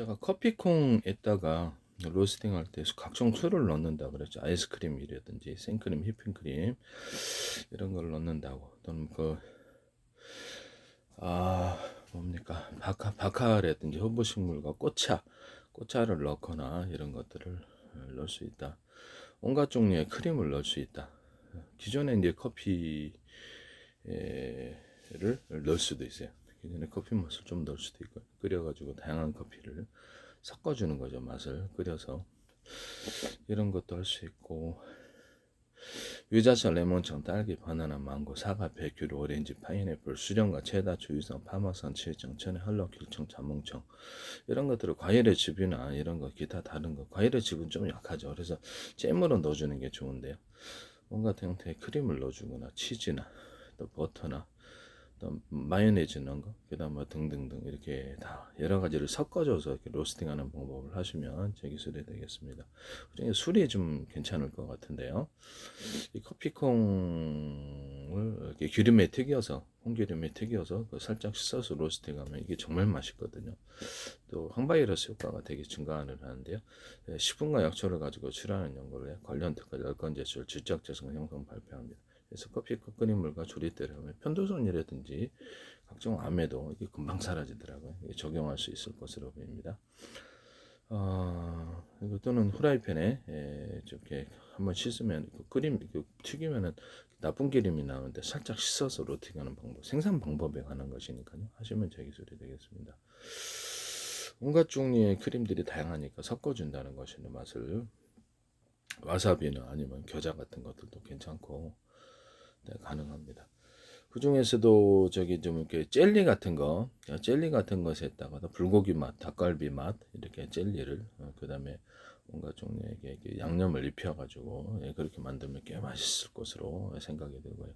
제가 커피콩에다가 로스팅 할 때 각종 술을 넣는다 그랬죠. 아이스크림이라든지 생크림, 휘핑크림 이런 걸 넣는다고. 또는 뭡니까 바카라든지 허브식물과 꽃차를 넣거나 이런 것들을 넣을 수 있다. 온갖 종류의 크림을 넣을 수 있다. 기존에 이제 커피를 넣을 수도 있어요. 기존에 커피 맛을 좀 넣을 수도 있고 끓여가지고 다양한 커피를 섞어주는 거죠. 맛을 끓여서 이런 것도 할 수 있고, 유자차, 레몬청, 딸기, 바나나, 망고, 사과, 백규, 오렌지, 파인애플, 수정과 체다, 주유성, 파마산, 칠청, 천혜, 한로, 길청, 자몽청 이런 것들을 과일의 즙이나 이런 거 기타 다른 거, 과일의 즙은 좀 약하죠. 그래서 잼으로 넣어주는 게 좋은데요. 온갖 형태의 크림을 넣어주거나 치즈나 또 버터나 또 마요네즈 넣은 거, 그다음 뭐 등등등 이렇게 다 여러 가지를 섞어줘서 이렇게 로스팅하는 방법을 하시면 제 기술이 되겠습니다. 그중에 술이 좀 괜찮을 것 같은데요. 이 커피콩을 이렇게 기름에 튀겨서 콩기름에 튀겨서 살짝 씻어서 로스팅하면 이게 정말 맛있거든요. 또 항바이러스 효과가 되게 증가를 하는데요. 식품과 약초를 가지고 출하하는 연구를 해 관련 특허 10건 제출, 지적재성 형성 발표합니다. 그래서 커피 끓인 물과 조리대를 하면 편도선이라든지 각종 암에도 이게 금방 사라지더라고요. 적용할 수 있을 것으로 보입니다. 그리고 또는 후라이팬에 이렇게 한번 씻으면 튀기면은 나쁜 기름이 나오는데 살짝 씻어서 로팅하는 방법, 생산 방법에 관한 것이니까요. 하시면 제 기술이 되겠습니다. 온갖 종류의 크림들이 다양하니까 섞어준다는 것이는 맛을 와사비나 아니면 겨자 같은 것들도 괜찮고 네, 가능합니다. 그 중에서도 저기 좀 이렇게 젤리 같은 것에다가 불고기 맛, 닭갈비 맛 이렇게 젤리를 그다음에 뭔가 종류의 이렇게 양념을 입혀가지고 그렇게 만들면 꽤 맛있을 것으로 생각이 들고요.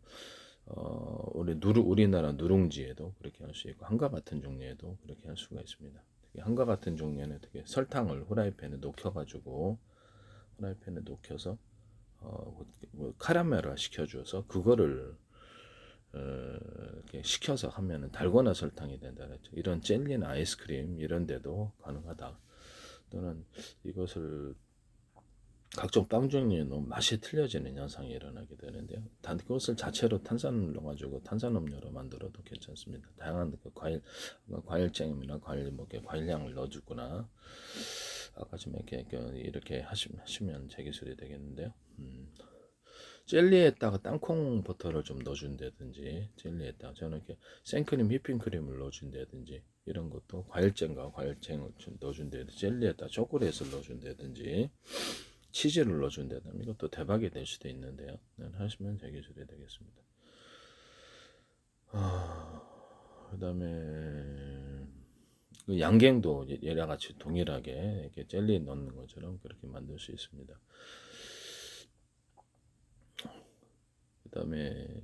우리나라 누룽지에도 그렇게 할 수 있고 한과 같은 종류에도 그렇게 할 수가 있습니다. 특히 한과 같은 종류에는 되게 설탕을 후라이팬에 녹여서 카라멜화 시켜줘서 그거를 이렇게 식혀서 하면은 달고나 설탕이 된다 그랬죠. 이런 젤리나 아이스크림 이런 데도 가능하다. 또는 이것을 각종 빵 종류에 너무 맛이 틀려지는 현상이 일어나게 되는데요. 그것을 자체로 탄산을 넣어가지고 탄산음료로 만들어도 괜찮습니다. 다양한 과일잼이나 과일향을 넣어주거나 아까 좀 이렇게 하시면 제 기술이 되겠는데요. 젤리에다가 땅콩 버터를 좀 넣어준다든지 젤리에다가 저는 이렇게 생크림 휘핑크림을 넣어준다든지 이런 것도 과일잼과 과일잼을 좀 넣어준다든지 젤리에다 초콜릿을 넣어준다든지 치즈를 넣어준다든지 이것도 대박이 될 수도 있는데요. 하시면 제 기술이 되겠습니다. 그 다음에 양갱도 얘랑 같이 동일하게 이렇게 젤리 넣는 것처럼 그렇게 만들 수 있습니다. 그 다음에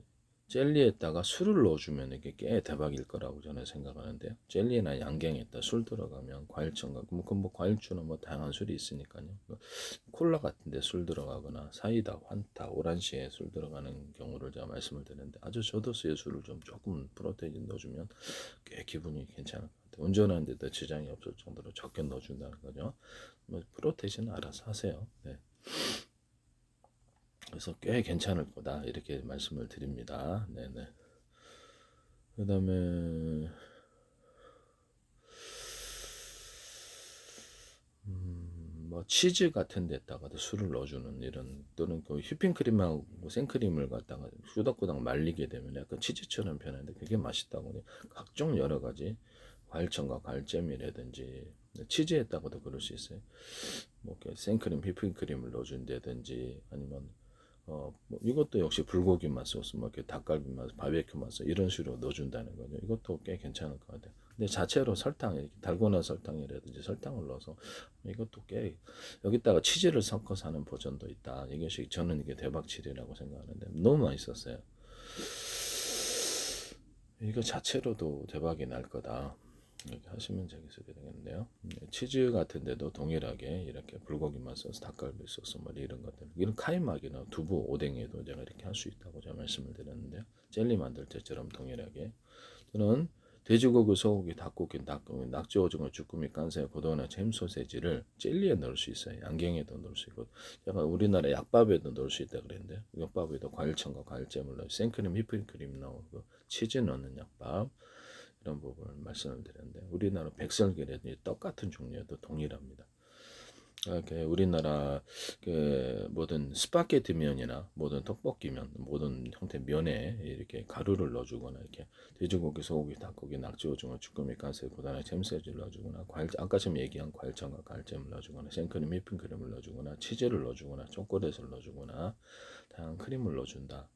젤리에다가 술을 넣어주면 이게 꽤 대박일 거라고 저는 생각하는데요. 젤리나 양갱에다 술 들어가면 과일청과 뭐 과일주나 뭐 다양한 술이 있으니까요. 콜라 같은데 술 들어가거나 사이다, 환타, 오란시에 술 들어가는 경우를 제가 말씀을 드렸는데 아주 저도수의 술을 좀 조금 프로테인 넣어주면 꽤 기분이 괜찮을 것 같아요. 운전하는데도 지장이 없을 정도로 적게 넣어준다는 거죠. 뭐 프로테인은 알아서 하세요. 네. 그래서 꽤 괜찮을 거다 이렇게 말씀을 드립니다. 네네. 그 다음에 뭐 치즈 같은 데다가도 술을 넣어주는 이런 또는 그 휘핑크림하고 생크림을 갖다가 후덕후덕 말리게 되면 약간 치즈처럼 변하는데 그게 맛있다고 각종 여러 가지 과일청과 과일잼이라든지 치즈에다가도 그럴 수 있어요. 뭐 생크림, 휘핑크림을 넣어준다든지 아니면 뭐 이것도 역시 불고기 맛 소스, 뭐 이렇게 닭갈비 맛, 바베큐 맛 이런 식으로 넣어준다는 거죠. 이것도 꽤 괜찮을 것 같아요. 근데 자체로 설탕, 이렇게 달고나 설탕이라든지 설탕을 넣어서 이것도 꽤 여기다가 치즈를 섞어서 하는 버전도 있다. 이것이 저는 이게 대박칠이라고 생각하는데 너무 맛있었어요. 이거 자체로도 대박이 날 거다. 이렇게 하시면 재밌게 되겠는데요. 치즈 같은 데도 동일하게 이렇게 불고기 맛 소스, 닭갈비 소스 뭐 이런 것들 이런 카이막이나 두부, 오뎅에도 제가 이렇게 할 수 있다고 제가 말씀을 드렸는데요. 젤리 만들 때처럼 동일하게 또는 돼지고기, 소고기, 닭고기, 낙지, 오징어, 쭈꾸미, 깐새, 고등어나 잼, 소세지를 젤리에 넣을 수 있어요. 양갱에도 넣을 수 있고, 제가 우리나라 약밥에도 넣을 수 있다 그랬는데, 약밥에도 과일청과 과일잼을 넣어 생크림, 휘핑크림 넣고 치즈 넣는 약밥 이런 부분을 말씀을 드렸는데, 우리나라 백설기라든지 떡 같은 종류에도 동일합니다. 이렇게 우리나라 그 모든 스파게티 면이나 모든 떡볶이면 모든 형태 면에 이렇게 가루를 넣어주거나 이렇게 돼지고기, 소고기, 닭고기, 낙지, 오징어, 쭈꾸미, 가세, 고다나, 잼새를 넣어주거나 아까 좀 얘기한 과일청과 과일잼을 넣어주거나 생크림, 휘핑크림을 넣어주거나 치즈를 넣어주거나 초콜릿을 넣어주거나 다양한 크림을 넣어준다.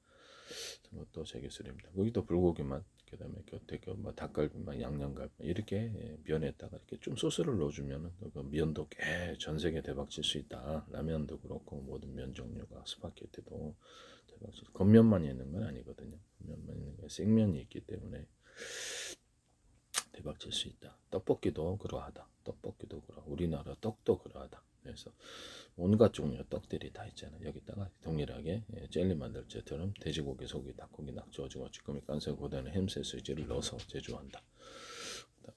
또 제기술입니다. 여기도 불고기만 그다음에 곁에 뭐 닭갈비만 양념갈비 이렇게 면에다가 이렇게 좀 소스를 넣어주면은 그 면도 꽤 전 세계 대박칠 수 있다. 라면도 그렇고 모든 면 종류가 스파게티도 대박칠. 겉면만 있는 건 아니거든요. 겉면만 있는 게 생면이 있기 때문에 대박칠 수 있다. 떡볶이도 그러하다. 떡볶이도 그러. 우리나라 떡도 그러하다. 그래서 온갖 종류의 떡들이 다 있잖아요. 여기다가 동일하게 젤리 만들 때처럼 돼지고기, 소고기, 닭고기, 낙지, 오징어, 쭈꾸미, 깐새, 고다는 햄, 소시지를 넣어서 제조한다.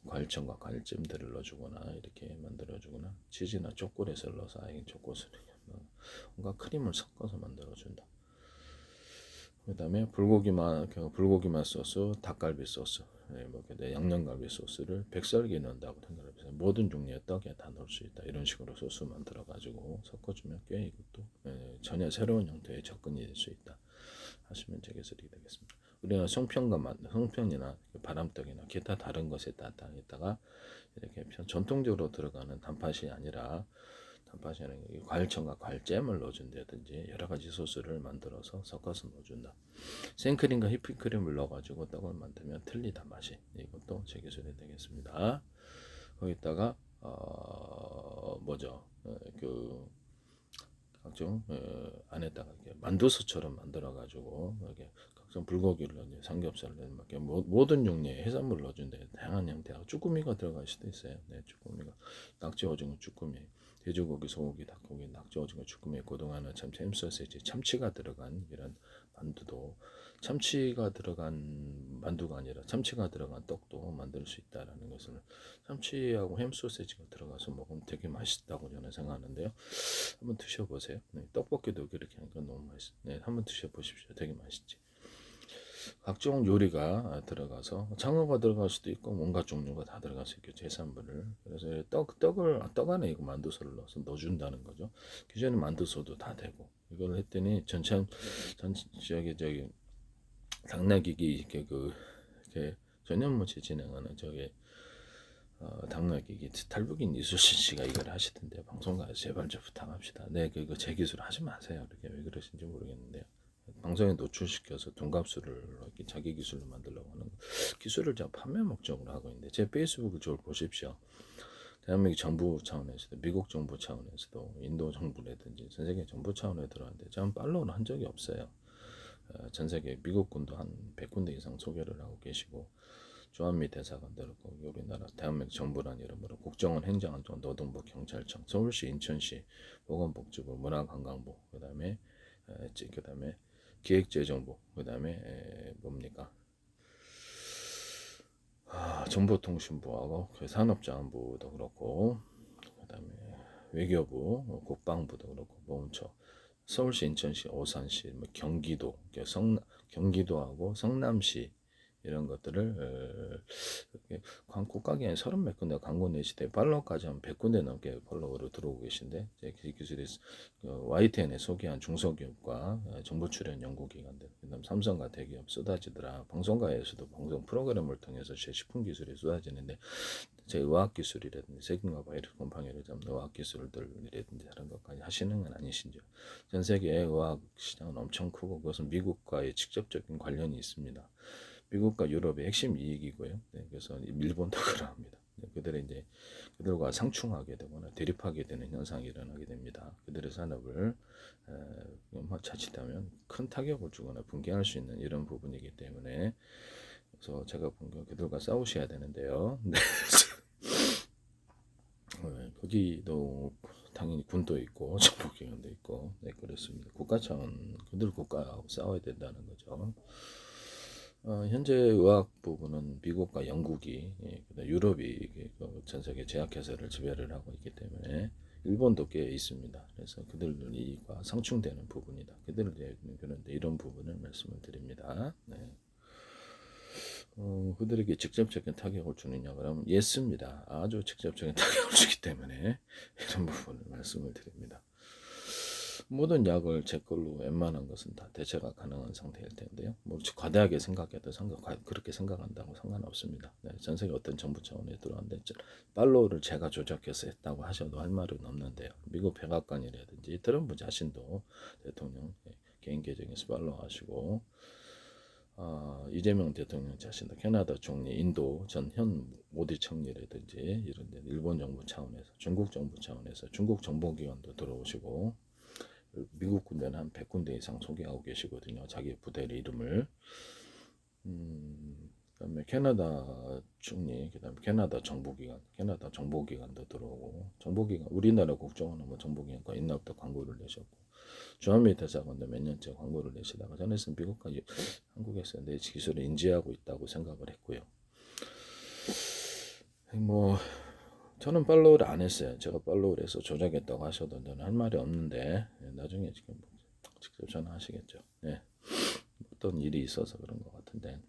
과일청과 과일잼들을 넣어주거나 이렇게 만들어주거나 치즈나 초콜릿을 넣어서 아예 초콜릿을 온갖 크림을 섞어서 만들어준다. 그다음에 불고기만 소스, 닭갈비 소스, 뭐 양념갈비 소스를 백설기 넣는다고 생각해서 모든 종류의 떡에 다 넣을 수 있다. 이런 식으로 소스 만들어 가지고 섞어주면 꽤 이것도 전혀 새로운 형태의 접근이 될 수 있다. 하시면 제기술이 되겠습니다. 우리는 송편이나 바람떡이나 기타 다른 것에다가 이렇게 전통적으로 들어가는 단팥이 아니라 과일청과 과일잼을 넣어준다든지 여러 가지 소스를 만들어서 섞어서 넣어준다. 생크림과 휘핑크림을 넣어가지고 떡을 만들면 틀리다 맛이. 이것도 제 기술이 되겠습니다. 거기다가 그 각종 안에다가 이렇게 만두소처럼 만들어가지고 이렇게 각종 불고기를 넣는 삼겹살을 넣는 이렇게 모든 종류의 해산물을 넣어준데 다양한 형태하고 쭈꾸미가 들어갈 수도 있어요. 네, 쭈꾸미가 낙지, 오징어, 쭈꾸미, 돼지고기, 소고기, 닭고기, 낙지, 오징어, 쭈꾸미, 고등어나 참치, 햄, 소시지, 참치가 들어간 이런 만두도 참치가 들어간 만두가 아니라 참치가 들어간 떡도 만들 수 있다라는 것을 참치하고 햄 소시지가 들어가서 먹으면 되게 맛있다고 저는 생각하는데요. 한번 드셔보세요. 네, 떡볶이도 그렇게 하니까 너무 맛있어요. 네, 한번 드셔보십시오. 되게 맛있지. 각종 요리가 들어가서 장어가 들어갈 수도 있고 온갖 종류가 다 들어갈 수 있겠죠. 해산물을. 그래서 떡 안에 이거 만두소를 넣어서 넣어준다는 거죠. 기존에 만두소도 다 되고 이걸 했더니 저기 당나귀기 이렇게 전현무치 진행하는 당나귀기 탈북인 이수신 씨가 이걸 하시던데 방송가에서 제발 좀 부탁합시다. 네, 그거 제 기술 하지 마세요. 이렇게 왜 그러신지 모르겠는데요. 방송에 노출시켜서 돈값수를 이렇게 자기 기술로 만들려고 하는 기술을 제가 판매 목적으로 하고 있는데 제 페이스북을 좀 보십시오. 대한민국 정부 차원에서도 미국 정부 차원에서도 인도 정부라든지 전 세계 정부 차원에 들어왔는데 저는 팔로우는 한 적이 없어요. 전 세계 미국군도 한 100군데 이상 소개를 하고 계시고 주한미 대사관들 우리나라 대한민국 정부란 이름으로 국정원, 행정안전, 노동부, 경찰청, 서울시, 인천시, 보건복지부, 문화관광부, 그다음에 기획재정부, 그다음에 뭡니까? 정보통신부하고 그 산업자원부도 그렇고, 그다음에 외교부, 국방부도 그렇고, 보훈처, 서울시, 인천시, 오산시, 뭐 경기도, 경기도하고 성남시 이런 것들을 국가기관 30몇 군데 광고 내시대 팔로워까지 한 100군데 넘게 팔로워로 들어오고 계신데 제 기술이 YTN에 소개한 중소기업과 정보 출연 연구기관들 그다음 삼성과 대기업 쏟아지더라. 방송가에서도 방송 프로그램을 통해서 제 식품 기술이 쏟아지는데 제 의학 기술이라든지 세균과 바이러스 곰팡이를 잡는 의학 기술들이라든지 다른 것까지 하시는 건 아니신지요. 전 세계 의학 시장은 엄청 크고 그것은 미국과의 직접적인 관련이 있습니다. 미국과 유럽의 핵심 이익이고요. 네, 그래서 일본도 그러합니다. 네, 그들과 상충하게 되거나 대립하게 되는 현상이 일어나게 됩니다. 그들의 산업을 자칫하면 큰 타격을 주거나 붕괴할 수 있는 이런 부분이기 때문에 그래서 제가 본 건 그들과 싸우셔야 되는데요. 네. 거기도 당연히 군도 있고 정보기관도 있고 네 그렇습니다. 국가 차원 그들 국가하고 싸워야 된다는 거죠. 현재 의학 부분은 미국과 영국이, 그다음 유럽이 전 세계 제약회사를 지배를 하고 있기 때문에 일본도 꽤 있습니다. 그래서 그들 이익과 상충되는 부분이다. 그런데 이런 부분을 말씀을 드립니다. 네. 그들에게 직접적인 타격을 주느냐 그러면 예스입니다. 아주 직접적인 타격을 주기 때문에 이런 부분을 말씀을 드립니다. 모든 약을 제 걸로 웬만한 것은 다 대체가 가능한 상태일 텐데요. 뭐 과대하게 생각해도 그렇게 생각한다고 상관없습니다. 네, 전 세계 어떤 정부 차원에 들어왔는데 팔로우를 제가 조작해서 했다고 하셔도 할 말은 없는데요. 미국 백악관이라든지 트럼프 자신도 대통령 개인 계정에서 팔로우하시고 이재명 대통령 자신도 캐나다 총리, 인도 전 현 모디 총리라든지 이런 데 일본 정부 차원에서 중국 정부 차원에서 중국 정보기관도 들어오시고 미국 군대는 한 100군데 이상 소개하고 계시거든요. 자기 부대의 이름을. 그다음에 캐나다 총리, 그다음에 캐나다 정보기관도 들어오고 정보기관 우리나라 국정원은 뭐 정보기관과 옛날부터 광고를 내셨고 주한미 대사관도 몇 년째 광고를 내시다가 전에서 미국까지 한국에서 내 기술을 인지하고 있다고 생각을 했고요. 뭐 저는 팔로우를 안 했어요. 제가 팔로우를 해서 조작했다고 하셔도 저는 할 말이 없는데 나중에 지금 직접 전화하시겠죠. 네. 어떤 일이 있어서 그런 것 같은데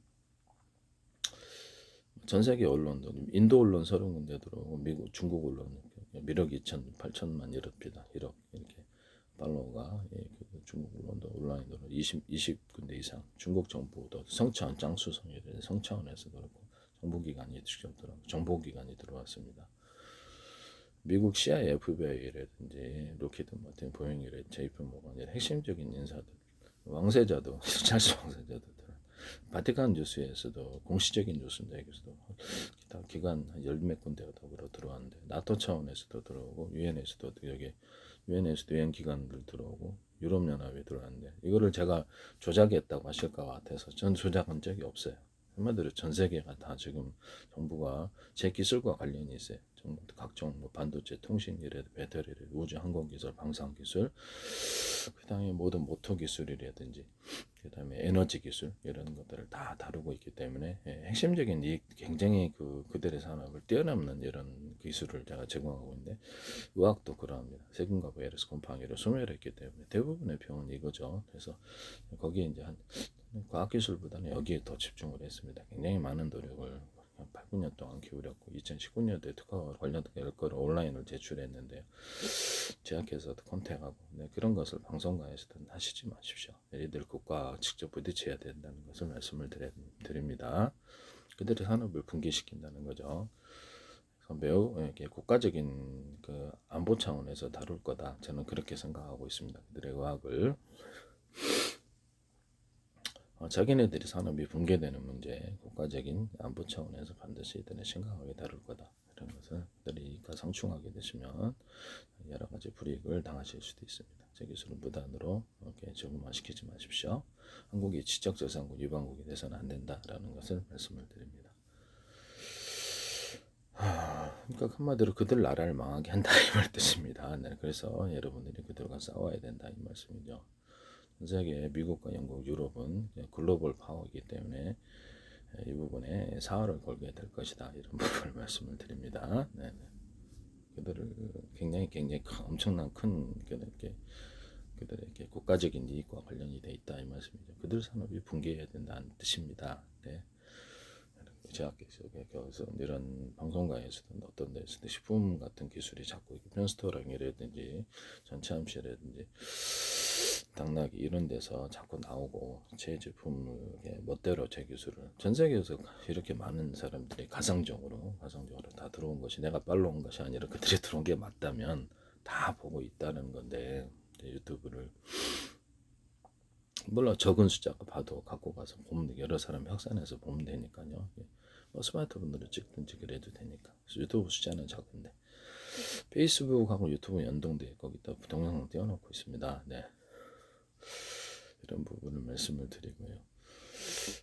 전 세계 언론도 인도 언론 30군데 들어오고 미국 중국 언론 1억 2천 8천만 이럽니다. 1억 이렇게 팔로우가 중국 언론도 온라인으로 20군데 이상 중국 정부도 성차원 짱수성이래 성차원에서 그렇고 정보기관이 직접 들어오고 정보기관이 들어왔습니다. 미국 CIA, FBI라든지 로키드 마틴, 보잉이라든지 JP 모건 핵심적인 인사들, 왕세자도 찰스 왕세자도 바티칸 뉴스에서도 공식적인 뉴스인데 여기서도 기타 기관 열몇 군데가 더불어 들어왔는데 나토 차원에서도 들어오고 유엔에서도 여기 유엔에서도 유엔 기관들 들어오고 유럽연합이 들어왔는데 이거를 제가 조작했다고 하실 것 같아서 전 조작한 적이 없어요. 한마디로 전 세계가 다 지금 정부가 제 기술과 관련이 있어요. 각종 뭐 반도체, 통신이라든지 배터리, 우주, 항공기술, 방산기술, 그다음에 모든 모터 기술이라든지 그다음에 에너지 기술 이런 것들을 다 다루고 있기 때문에 핵심적인 이익 굉장히 그들의 산업을 뛰어넘는 이런 기술을 제가 제공하고 있는데 의학도 그러합니다. 세균과 바이러스 곰팡이를 소멸했기 때문에 대부분의 병은 이거죠. 그래서 거기에 이제 한 과학기술보다는 여기에 더 집중을 했습니다. 굉장히 많은 노력을 8, 9년 동안 기울였고 2019년도에 특허 관련된 결과를 온라인으로 제출했는데요. 제약회사도 컨택하고 그런 것을 방송가에서도 하시지 마십시오. 얘들 국가와 직접 부딪혀야 된다는 것을 말씀을 드립니다. 그들의 산업을 붕괴시킨다는 거죠. 매우 국가적인 안보 차원에서 다룰 거다. 저는 그렇게 생각하고 있습니다. 그들의 의학을 자기네들이 산업이 붕괴되는 문제, 국가적인 안보 차원에서 반드시 이들은 심각하게 다룰 거다. 이런 것을 그들이 상충하게 되시면 여러 가지 불이익을 당하실 수도 있습니다. 제 기술을 무단으로 이렇게 적응만 시키지 마십시오. 한국이 지적재산권 위반국이 돼서는 안 된다라는 것을 말씀을 드립니다. 그러니까 한마디로 그들 나라를 망하게 한다 이 말 뜻입니다. 네, 그래서 여러분들이 그들과 싸워야 된다 이 말씀이죠. 전 세계 미국과 영국, 유럽은 글로벌 파워이기 때문에 이 부분에 사활을 걸게 될 것이다 이런 부분을 말씀을 드립니다. 네, 그들을 굉장히 엄청난 큰 그들에게 국가적인 이익과 관련이 돼 있다 이 말씀이죠. 그들 산업이 붕괴해야 된다는 뜻입니다. 네. 제약계에서 이런 방송가에서든 어떤 데서도 식품 같은 기술이 자꾸 편스토랑이라든지 전체암시라든지 당나귀 이런 데서 자꾸 나오고 제 제품을 멋대로 제 기술을 전 세계에서 이렇게 많은 사람들이 가상적으로 다 들어온 것이 내가 빨로 온 것이 아니라 그들이 들어온 게 맞다면 다 보고 있다는 건데 유튜브를 물론 적은 숫자가 봐도 갖고 가서 보면 여러 사람 확산해서 보면 되니까요. 뭐 스마트폰으로 찍든지 그래도 되니까. 유튜브 숫자는 적은데 페이스북하고 유튜브 연동돼 거기다 동영상 띄워놓고 있습니다. 네. 이런 부분을 말씀을 드리고요.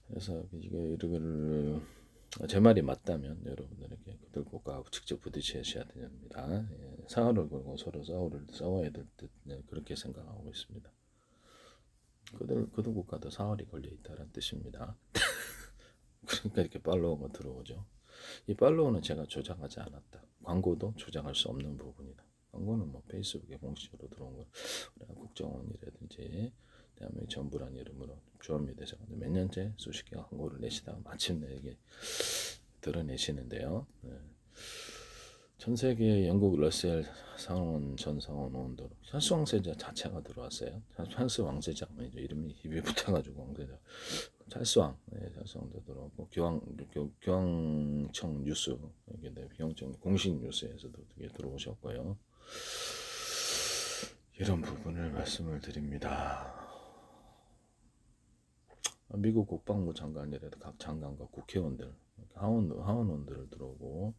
그래서 이거를 제 말이 맞다면 여러분들에게 그들 국가하고 직접 부딪히셔야 됩니다. 사활을 걸고 서로 싸워야 될 듯 그렇게 생각하고 있습니다. 그들 국가도 사활이 걸려 있다는 뜻입니다. 그러니까 이렇게 팔로워가 들어오죠. 이 팔로워는 제가 조작하지 않았다. 광고도 조작할 수 없는 부분이다. 광고는 뭐 페이스북에 공식적으로 들어온 거, 국정원이라든지 대한민국 정부란 이름으로 주한미대에서 몇 년째 수십 개가 광고를 내시다가 마침내 이게 드러내시는데요. 네. 전 세계 영국 러셀 상원 전 상원 의원도 찰스 왕세자 자체가 들어왔어요. 찰스 왕세자 이름이 입에 붙어가지고 왕세자 찰스 왕, 네, 찰스 왕도 들어오고 교황청 뉴스 이게 교황청 공식 뉴스에서도 되게 들어오셨고요. 이런 부분을 말씀을 드립니다. 미국 국방부 장관이라도 각 장관과 국회의원들, 하원원들을 들어오고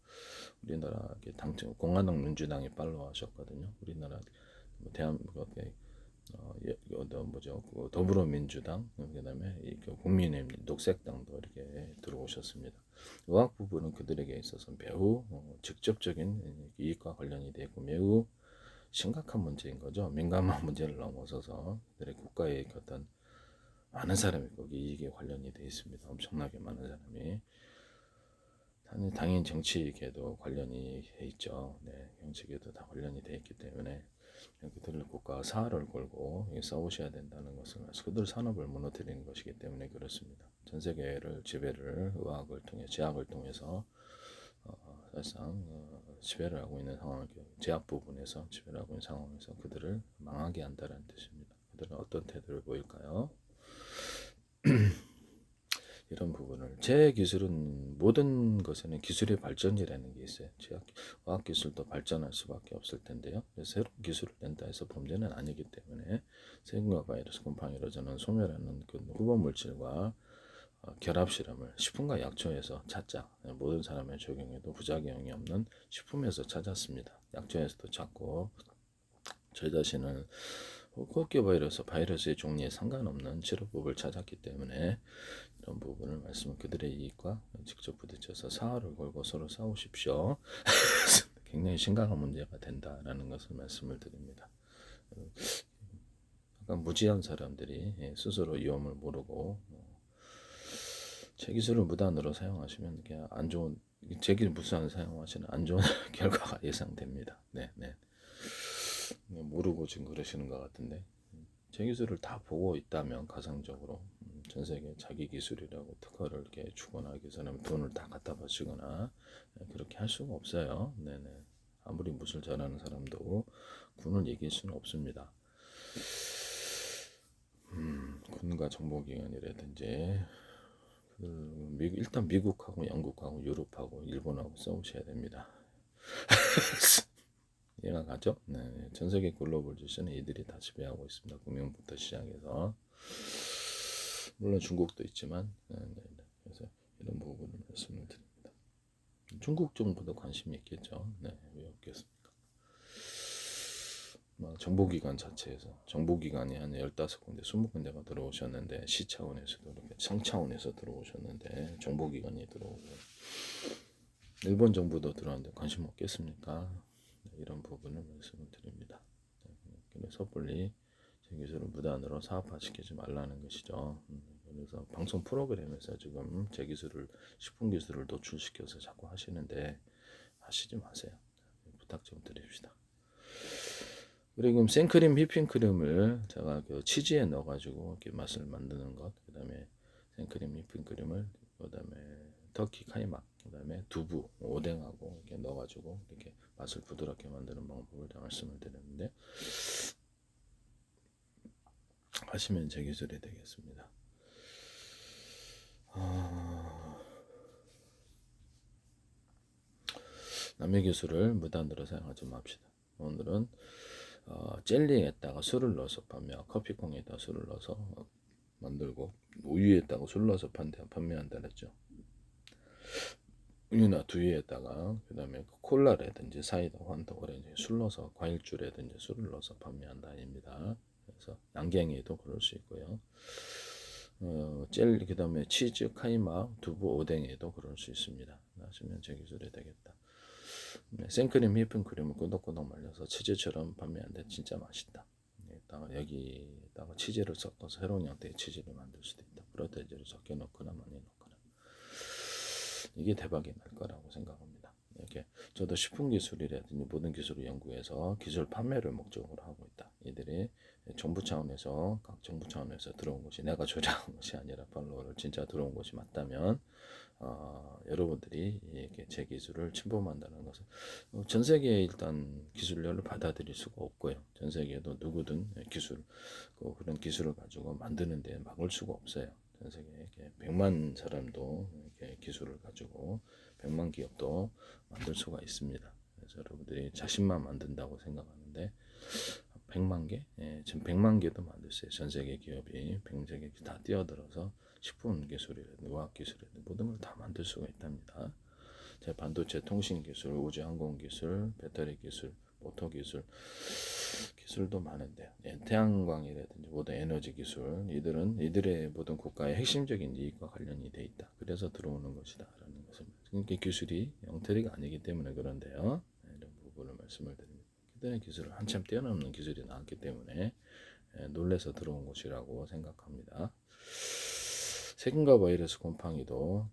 우리나라 당청 공화당 민주당이 팔로우하셨거든요. 우리나라 뭐 대한민국 뭐죠 더불어민주당 그다음에 국민의힘 녹색당도 이렇게 들어오셨습니다. 의학 부분은 그들에게 있어서 매우 직접적인 이익과 관련이 되고 매우 심각한 문제인 거죠. 민감한 문제를 넘어서서 그들의 국가의 어떤 많은 사람이 거기 이익에 관련이 되어 있습니다. 엄청나게 많은 사람이. 당연히 정치계도 관련이 돼 있죠. 네, 정치계도 다 관련이 돼 있기 때문에 그들 국가가 사활을 걸고 싸우셔야 된다는 것은 그들 산업을 무너뜨리는 것이기 때문에 그렇습니다. 전 세계를 지배를 의학을 통해 제약을 통해서 사실상 지배를 하고 있는 상황, 제약 부분에서 지배를 하고 있는 상황에서 그들을 망하게 한다는 뜻입니다. 그들은 어떤 태도를 보일까요? 이런 부분을 제 기술은 모든 것에는 기술의 발전이라는 게 있어요. 과학 기술도 발전할 수밖에 없을 텐데요. 새로운 기술을 낸다 해서 범죄는 아니기 때문에 세균과 바이러스, 곰팡이로 저는 소멸하는 그 후보 물질과 결합 실험을 식품과 약초에서 찾자. 모든 사람에 적용해도 부작용이 없는 식품에서 찾았습니다. 약초에서도 찾고 저 자신은 호흡기 바이러스의 종류에 상관없는 치료법을 찾았기 때문에 이런 부분을 말씀은 그들의 이익과 직접 부딪혀서 사활을 걸고 서로 싸우십시오. 굉장히 심각한 문제가 된다라는 것을 말씀을 드립니다. 약간 무지한 사람들이 스스로 위험을 모르고 제 기술을 무단으로 사용하시면 그냥 안 좋은 제 기술 무단으로 사용하시는 안 좋은 결과가 예상됩니다. 네, 네. 모르고 지금 그러시는 것 같은데 제 기술을 다 보고 있다면 가상적으로 전 세계 자기 기술이라고 특허를 이렇게 주거나 하기 전에 돈을 다 갖다 바치거나 그렇게 할 수가 없어요. 네네. 아무리 무술 잘하는 사람도 군을 이길 수는 없습니다. 군과 정보기관이라든지 일단 미국하고 영국하고 유럽하고 일본하고 싸우셔야 됩니다. 이해가 가죠? 네, 전 세계 글로벌 지수는 이들이 다 지배하고 있습니다. 금융부터 시작해서 물론 중국도 있지만 그래서 이런 부분을 말씀을 드립니다. 중국 정부도 관심이 있겠죠. 네, 왜 없겠습니까? 정보기관 자체에서 정보기관이 한 15군데, 20군데가 들어오셨는데 시 차원에서도 이렇게 청 차원에서 들어오셨는데 정보기관이 들어오고 일본 정부도 들어왔는데 관심 없겠습니까? 네, 이런 부분을 말씀을 드립니다. 네, 그래서 섣불리 제 기술을 무단으로 사업화시키지 말라는 것이죠. 그래서 방송 프로그램에서 지금 제 기술을 식품 기술을 노출시켜서 자꾸 하시는데 하시지 마세요. 부탁 좀 드립시다. 그리고 생크림 휘핑크림을 제가 그 치즈에 넣어가지고 이렇게 맛을 만드는 것, 그 다음에 생크림 휘핑크림을, 그 다음에 터키 카이막, 그 다음에 두부, 오뎅하고 이렇게 넣어가지고 이렇게 맛을 부드럽게 만드는 방법을 말씀을 드렸는데 하시면 제 기술이 되겠습니다. 남의 기술을 무단으로 사용하지 맙시다. 오늘은 젤리에다가 술을 넣어서 판매하고 커피콩에다 술을 넣어서 만들고 우유에다가 술 넣어서 판매한다 그랬죠. 우유나 두유에다가 그 다음에 콜라라든지 사이다, 환타, 오렌지 술 넣어서 과일주라든지 술을 넣어서 판매한다 아닙니다. 그래서 양갱이도 그럴 수 있고요. 젤리 그 다음에 치즈, 카이막, 두부, 오뎅에도 그럴 수 있습니다. 하시면 제 기술이 되겠다. 생크림 휘핑크림을 꾸덕꾸덕 말려서 치즈처럼 판매하는데 진짜 맛있다. 여기다가 치즈를 섞어서 새로운 형태의 치즈를 만들 수도 있다. 프로테이즈를 적게 넣거나 많이 넣거나 이게 대박이 날 거라고 생각합니다. 이렇게 저도 식품 기술이라든지 모든 기술을 연구해서 기술 판매를 목적으로 하고 있다. 이들이 정부 차원에서 각 정부 차원에서 들어온 것이 내가 조작한 것이 아니라 팔로워를 진짜 들어온 것이 맞다면 여러분들이 이렇게 제 기술을 침범한다는 것은 전 세계에 일단 기술력을 받아들일 수가 없고요. 전 세계에도 누구든 기술 그런 기술을 가지고 만드는데 막을 수가 없어요. 전 세계에 100만 사람도 이렇게 기술을 가지고 100만 기업도 만들 수가 있습니다. 그래서 여러분들이 자신만 만든다고 생각하는데 100만 개? 예, 지금 100만 개도 만들 수 있어요. 전 세계 기업이 100개 다 뛰어들어서 식품 기술이라든지 과학 기술이라든지 모든 걸 다 만들 수가 있답니다. 제 반도체 통신 기술, 우주 항공 기술, 배터리 기술, 모터 기술 기술도 많은데요. 태양광이라든지 모든 에너지 기술 이들의 모든 국가의 핵심적인 이익과 관련이 돼 있다. 그래서 들어오는 것이다라는 것을 그러니까 기술이 엉터리가 아니기 때문에 그런데요. 이런 부분을 말씀을 드립니다. 그들의 기술을 한참 뛰어넘는 기술이 나왔기 때문에 놀래서 들어온 것이라고 생각합니다. 세균과 바이러스 곰팡이도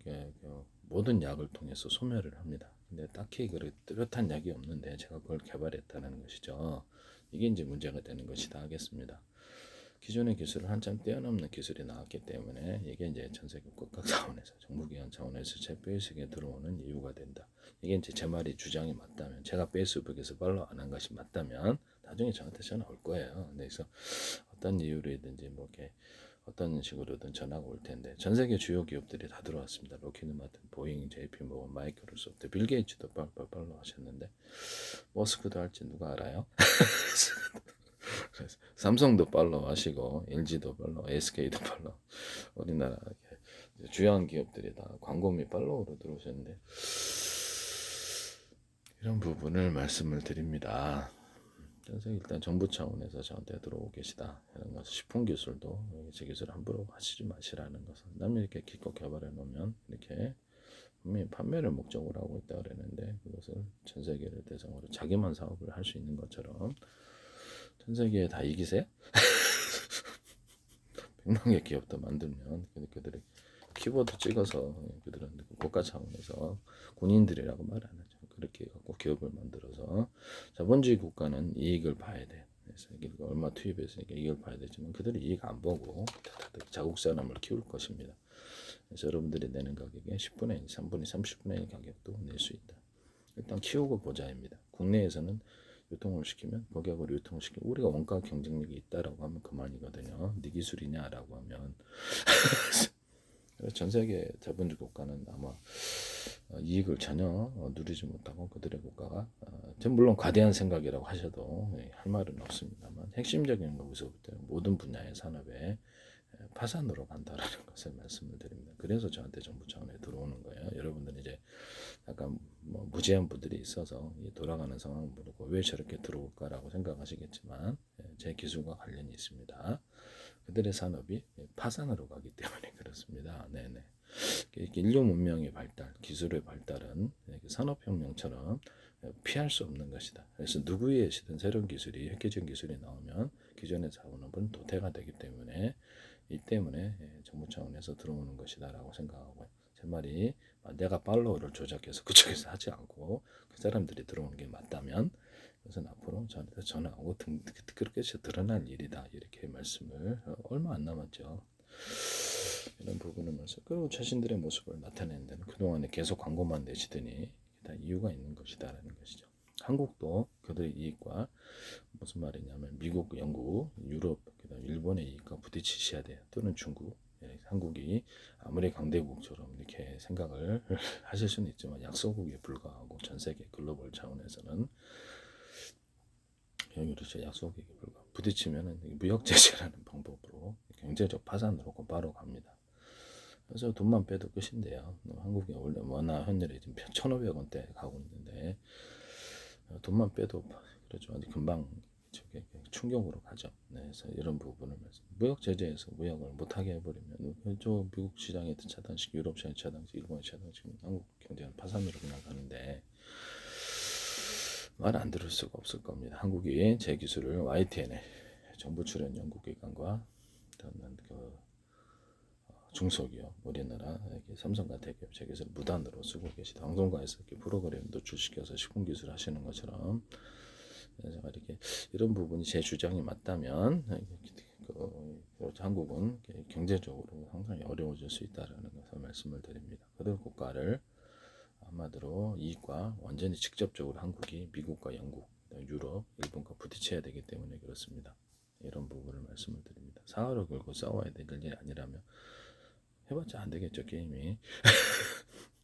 모든 약을 통해서 소멸을 합니다. 근데 딱히 뚜렷한 약이 없는데 제가 그걸 개발했다는 것이죠. 이게 이제 문제가 되는 것이다 하겠습니다. 기존의 기술을 한참 뛰어넘는 기술이 나왔기 때문에 이게 이제 전 세계 국가 차원에서 정부기관 차원에서 제 페이스북에 들어오는 이유가 된다. 이게 이제 제 말이 주장이 맞다면 제가 페이스북에서 팔로우 안 한 것이 맞다면 나중에 저한테 전화 올 거예요. 그래서 어떤 이유로든지 뭐 이렇게 어떤 식으로든 전화가 올 텐데 전 세계 주요 기업들이 다 들어왔습니다. 로키드 마틴, 보잉, JP 모건, 마이크로소프트, 빌 게이츠도 팔로우 하셨는데 머스크도 할지 누가 알아요? 삼성도 팔로우 하시고 LG도 팔로우, SK도 팔로우 우리나라 주요한 기업들이 다 광고 및 팔로우로 들어오셨는데 이런 부분을 말씀을 드립니다. 그래서 일단 정부 차원에서 저한테 들어오고 계시다 이런 것을 식품 기술도 제 기술 함부로 하시지 마시라는 것은 남이 이렇게 기껏 개발해 놓으면 이렇게 분명히 판매를 목적으로 하고 있다 그랬는데 그것을 전 세계를 대상으로 자기만 사업을 할 수 있는 것처럼 전 세계에 다 이기세요? 100만 개 기업도 만들면 그들이 키보드 찍어서 그들은 국가 차원에서 군인들이라고 말 안 하죠. 그렇게 갖고 기업을 만들어서 자본주의 국가는 이익을 봐야 돼. 그래서 얼마 투입했으니까 이익을 봐야 되지만 그들이 이익 안 보고 자국 사람을 키울 것입니다. 그래서 여러분들이 내는 가격에 10분의 1, 3분의 30분의 1 가격도 낼 수 있다. 일단 키우고 보자입니다. 국내에서는 유통을 시키면 고객으로 유통시키면 우리가 원가 경쟁력이 있다라고 하면 그만이거든요. 네 기술이냐라고 하면 전 세계 자본주의 국가는 아마 이익을 전혀 누리지 못하고 그들의 국가가 물론 과대한 생각이라고 하셔도 할 말은 없습니다만 핵심적인 것부터 모든 분야의 산업에 파산으로 간다라는 것을 말씀을 드립니다. 그래서 저한테 정부 차원에 들어오는 거예요. 여러분들은 이제 약간 뭐 무지한 분들이 있어서 돌아가는 상황을 모르고 왜 저렇게 들어올까라고 생각하시겠지만 제 기술과 관련이 있습니다. 그들의 산업이 파산으로 가기 때문에 그렇습니다. 네네. 인류 문명의 발달, 기술의 발달은 산업혁명처럼 피할 수 없는 것이다. 그래서 누구의 시든 새로운 기술이 획기적인 기술이 나오면 기존의 자본업은 도태가 되기 때문에 이 때문에 정부 차원에서 들어오는 것이다라고 생각하고요. 제 말이 내가 팔로워를 조작해서 그쪽에서 하지 않고 그 사람들이 들어오는 게 맞다면 그것은 앞으로 저한테 전화하고 그렇게 드러날 일이다 이렇게 말씀을 얼마 안 남았죠. 이런 부분을 말씀 그리고 자신들의 모습을 나타내는 데는 그동안에 계속 광고만 내시더니 다 이유가 있는 것이다라는 것이죠. 한국도 그들의 이익과 무슨 말이냐면 미국, 영국, 유럽, 그다음 일본의 이익과 부딪히셔야 돼요. 또는 중국. 한국이 아무리 강대국처럼 이렇게 생각을 하실 수는 있지만 약소국에 불과하고 전 세계 글로벌 차원에서는 그렇죠. 약소국에 불과 부딪히면은 무역 제재라는 방법으로 경제적 파산으로 곧바로 갑니다. 그래서 돈만 빼도 끝인데요. 한국이 원래 원화 환율이 지금 1,500원대 가고 있는데 돈만 빼도 그렇죠. 금방 저게 충격으로 가죠. 네, 그래서 이런 부분을 무역 제재에서 무역을 못하게 해버리면 저 미국 시장에 차단시키고 유럽 시장에 차단시키고 일본 차단시키고 한국 경제는 파산으로 그냥 가는데 말 안 들을 수가 없을 겁니다. 한국이 제 기술을 YTN에 정부 출연 연구기관과 중소기업, 우리나라 이렇게 삼성과 대기업 제기업을 무단으로 쓰고 계시다. 방송가에서 이렇게 프로그램 노출시켜서 식품기술 하시는 것처럼 제가 이렇게 이런 부분이 제 주장이 맞다면 한국은 경제적으로 상당히 어려워질 수 있다라는 것을 말씀을 드립니다. 그리고 국가를 한마디로 이익과 완전히 직접적으로 한국이 미국과 영국, 유럽, 일본과 부딪혀야 되기 때문에 그렇습니다. 이런 부분을 말씀을 드립니다. 사활을 걸고 싸워야 될 일이 아니라면 해봤자 안 되겠죠, 게임이.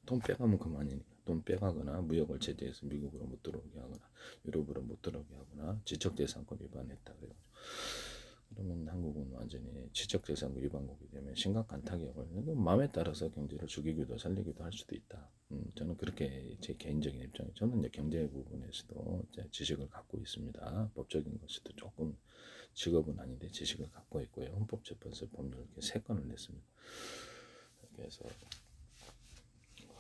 돈 빼가면 그만이니까. 돈 빼가거나 무역을 제재해서 미국으로 못 들어오게 하거나 유럽으로 못 들어오게 하거나 지적재산권 위반했다 그래가지고 그러면 한국은 완전히 지적재산권 위반국이 되면 심각한 타격을 마음에 따라서 경제를 죽이기도 살리기도 할 수도 있다. 저는 그렇게 제 개인적인 입장에 저는 이제 경제 부분에서도 지식을 갖고 있습니다. 법적인 것에도 조금 직업은 아닌데 지식을 갖고 있고요. 헌법재판소 법률 이렇게 3건을 냈습니다. 그래서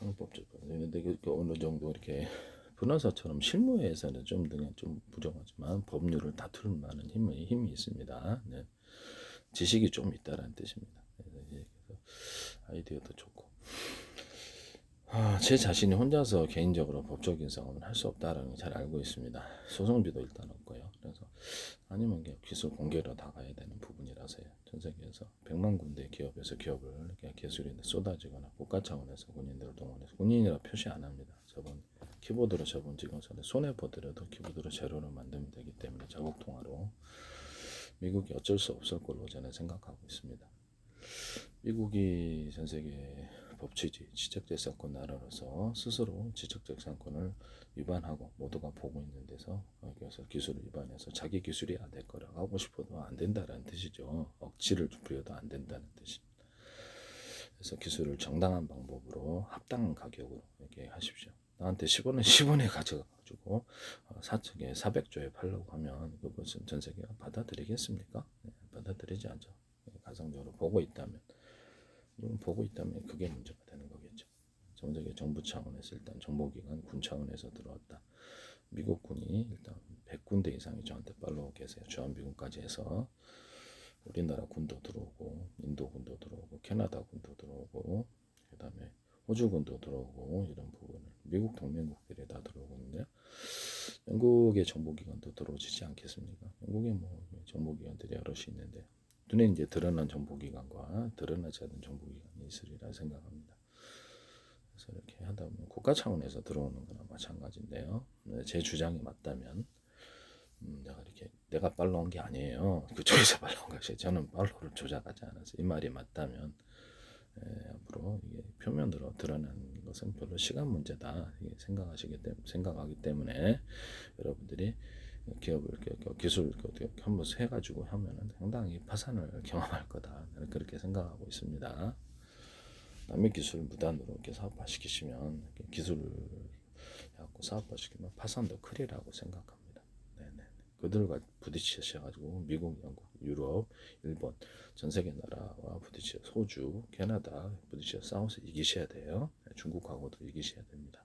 헌법재판소 근데 그 어느 정도 이렇게 변호사처럼 실무에서는 좀 부정하지만 법률을 다툴 만한 힘이 있습니다. 네. 지식이 좀 있다라는 뜻입니다. 그래서 아이디어도 좋고 제 자신이 혼자서 개인적으로 법적인 싸움을 할 수 없다라는 걸 잘 알고 있습니다. 소송비도 일단 없고요. 그래서 아니면 기술 공개로 나가야 되는 부분이라서요. 전 세계에서 100만 군데 기업에서 기업을 기술이 쏟아지거나 국가 차원에서 군인들을 동원해서 군인이라 표시 안 합니다. 저번 키보드로 저번 지금 손해 보더라도 키보드로 재료를 만들면 되기 때문에 자국 통화로 미국이 어쩔 수 없을 걸로 저는 생각하고 있습니다. 미국이 전 세계 법치주의, 지적재산권 나라로서 스스로 지적재산권을 위반하고 모두가 보고 있는 데서 여기서 기술을 위반해서 자기 기술이 안 될 거라고 하고 싶어도 안 된다는 뜻이죠. 억지를 부려도 안 된다는 뜻입니다. 그래서 기술을 정당한 방법으로 합당한 가격으로 이렇게 하십시오. 나한테 10원에 가져가지고 400조에 팔려고 하면 그것은 전 세계가 받아들이겠습니까? 네, 받아들이지 않죠. 가상적으로 보고 있다면 그게 문제가 되는 거겠죠. 전 세계 정부 차원에서 일단 정보기관 군 차원에서 들어왔다. 미국 군이 일단 100군데 이상이 저한테 팔로우 계세요. 주한미군까지 해서 우리나라 군도 들어오고 인도 군도 들어오고 캐나다 군도 들어오고 그다음에 호주 군도 들어오고 이런 부분을 미국 동맹국들이 다 들어오고 있는데 영국의 정보기관도 들어오지 않겠습니까? 영국에 뭐 정보기관들이 여럿이 있는데 눈에 이제 드러난 정보기관과 드러나지 않은 정보기관이 있으리라 생각합니다. 그래서 이렇게 하다 보면 국가 차원에서 들어오는 거나 마찬가지인데요. 제 주장이 맞다면 내가 팔로운 게 아니에요. 그쪽에서 팔로운 것이 저는 팔로우를 조작하지 않아서 이 말이 맞다면 앞으로 이게 표면으로 드러나는 것은 별로 시간 문제다 생각하기 때문에 여러분들이 기업을 기술 한번 해가지고 하면은 상당히 파산을 경험할 거다. 나는 그렇게 생각하고 있습니다. 남의 기술을 무단으로 이렇게 사업화시키시면 기술을 해갖고 사업화시키면 파산도 크리라고 생각합니다. 네네. 그들과 부딪히셔가지고 미국, 영국, 유럽, 일본 전 세계 나라와 부딪혀 호주, 캐나다 부딪혀 싸워서 이기셔야 돼요. 중국하고도 이기셔야 됩니다.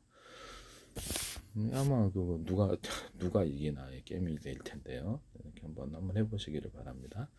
아마 누가 이기나 게임이 될 텐데요. 이렇게 한번 해보시기를 바랍니다.